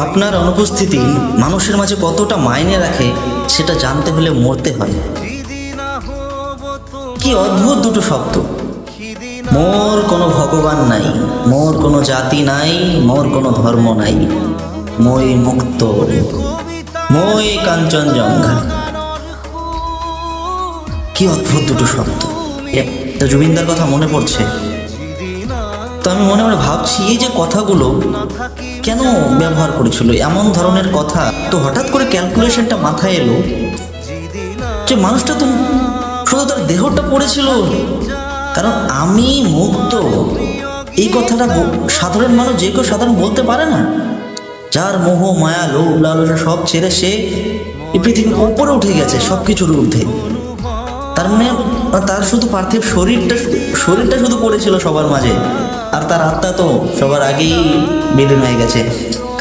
আপনার অনুপস্থিতি মানুষের মাঝে কতটা মাইনে রাখে সেটা জানতে হলে মরতে হয়। কি অদ্ভুত দুটো শব্দ! মোর কোনো ভগবান নাই, মোর কোনো জাতি নাই, মোর কোনো ধর্ম নাই, মই মুক্ত, মই কাঞ্চনজঙ্ঘা। কি অদ্ভুত দুটো শব্দ! তো জুবিনদার কথা মনে পড়ছে, তো আমি মনে মনে ভাবছি এই যে কথাগুলো কেন ব্যবহার করেছিল, এমন ধরনের কথা। তো হঠাৎ করে ক্যালকুলেশনটা মাথায় এলো যে মানুষটা তো শুধু তার দেহটা পড়েছিল, কারণ আমি মুক্ত এই কথাটা সাধারণ মানুষ যে কেউ সাধারণ বলতে পারে না। যার মোহ মায়া লোভ লালসা সব ছেড়ে সে এই পৃথিবীর উপরে উঠে গেছে, সব কিছুর ঊর্ধ্বে। তার মানে তার শুধু পার্থিব শরীরটা শুধু পড়েছিল সবার মাঝে, আর তার আত্মা তো সবার আগেই বিলীন হয়ে গেছে।